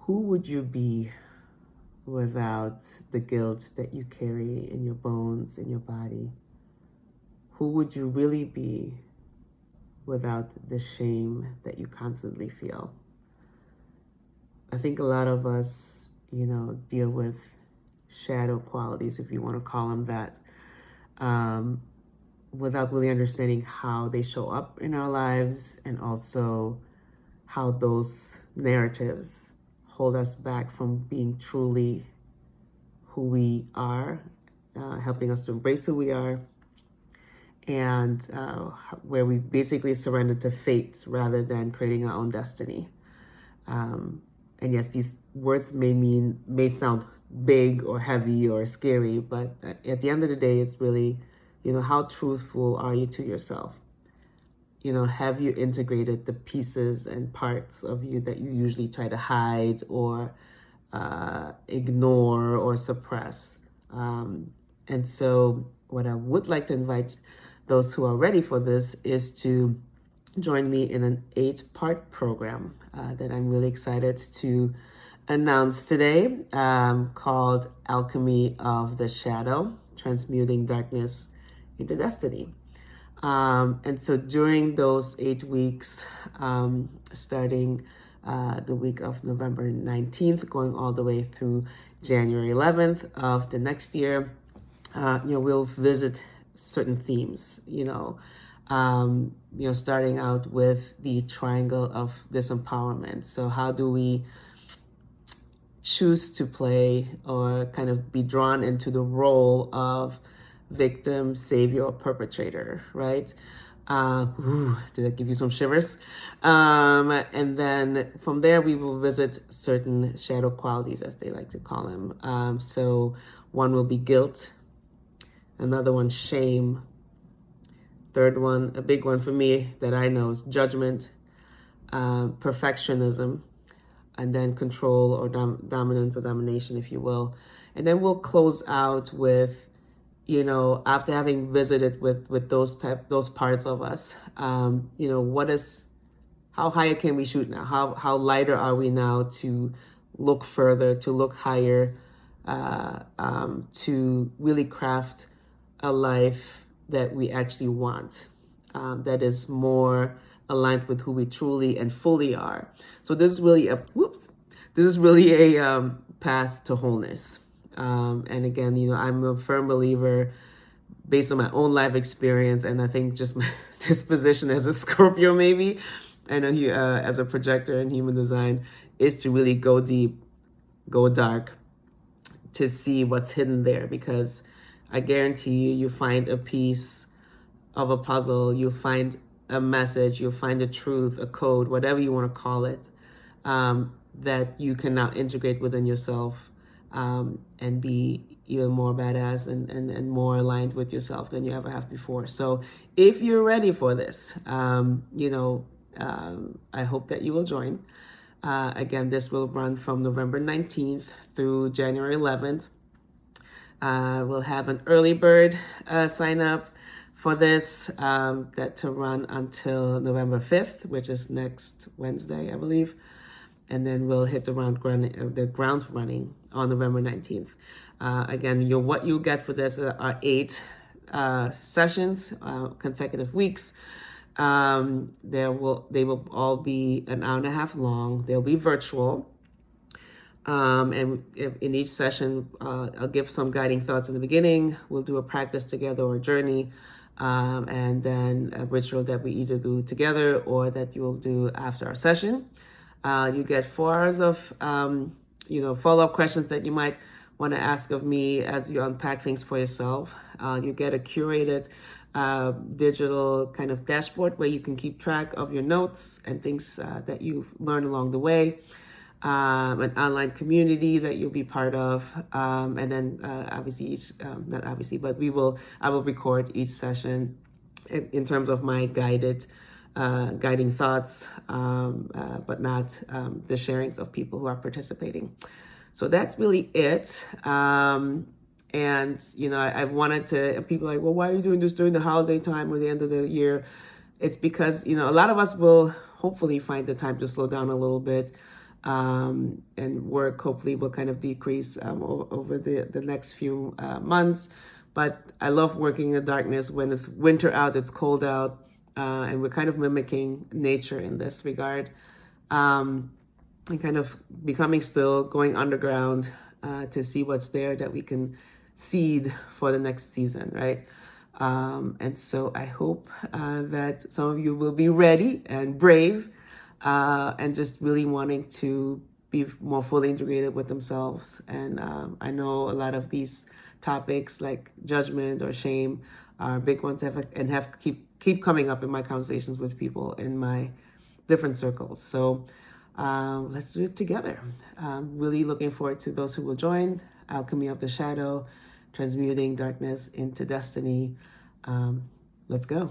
Who would you be without the guilt that you carry in your bones, in your body? Who would you really be without the shame that you constantly feel? I think a lot of us, deal with shadow qualities, if you want to call them that, um, without really understanding how they show up in our lives and also how those narratives hold us back from being truly who we are, helping us to embrace who we are, and where we basically surrender to fate rather than creating our own destiny. And yes, these words may sound big or heavy or scary, but at the end of the day, it's really, how truthful are you to yourself? Have you integrated the pieces and parts of you that you usually try to hide or ignore or suppress? And so what I would like to invite those who are ready for this is to join me in an 8-part program that I'm really excited to announce today, called Alchemy of the Shadow, Transmuting Darkness into Destiny. And so during those 8 weeks, starting the week of November 19th, going all the way through January 11th of the next year, we'll visit certain themes, starting out with the triangle of disempowerment. So how do we choose to play or kind of be drawn into the role of victim, savior, or perpetrator, right? Did that give you some shivers? And then from there, we will visit certain shadow qualities, as they like to call them. So one will be guilt, another one, shame. Third one, a big one for me that I know, is judgment, perfectionism, and then control or dominance or domination, if you will. And then we'll close out with, after having visited with those parts of us, how higher can we shoot now? How lighter are we now to look further, to look higher, to really craft a life that we actually want, that is more aligned with who we truly and fully are. So this is really a path to wholeness. And again, I'm a firm believer, based on my own life experience, and I think just my disposition as a Scorpio, maybe, I know you as a projector in human design, is to really go deep, go dark, to see what's hidden there, because I guarantee you find a piece of a puzzle, you find a message, you'll find a truth, a code, whatever you want to call it, that you can now integrate within yourself, and be even more badass and more aligned with yourself than you ever have before. So if you're ready for this, I hope that you will join. Again, this will run from November 19th through January 11th. We'll have an early bird sign up for this, that to run until November 5th, which is next Wednesday, I believe. And then we'll hit the ground running on November 19th. Again, what you'll get for this are 8 sessions, consecutive weeks. They will all be an hour and a half long. They'll be virtual. And in each session, I'll give some guiding thoughts in the beginning. We'll do a practice together or a journey, and then a ritual that we either do together or that you will do after our session. You get 4 hours of, follow-up questions that you might want to ask of me as you unpack things for yourself. You get a curated digital kind of dashboard where you can keep track of your notes and things that you've learned along the way. An online community that you'll be part of, and then obviously I will record each session in terms of my guiding thoughts, but not the sharings of people who are participating. So that's really it. And I wanted to. People are like, well, why are you doing this during the holiday time or the end of the year? It's because a lot of us will hopefully find the time to slow down a little bit. and work hopefully will kind of decrease over the next few months. But I love working in the darkness when it's winter out, it's cold out, and we're kind of mimicking nature in this regard. And kind of becoming still, going underground to see what's there that we can seed for the next season, right? And so I hope that some of you will be ready and brave and just really wanting to be more fully integrated with themselves. And I know a lot of these topics like judgment or shame are big ones have keep coming up in my conversations with people in my different circles. So let's do it together. Really looking forward to those who will join. Alchemy of the Shadow, Transmuting Darkness into Destiny. Let's go.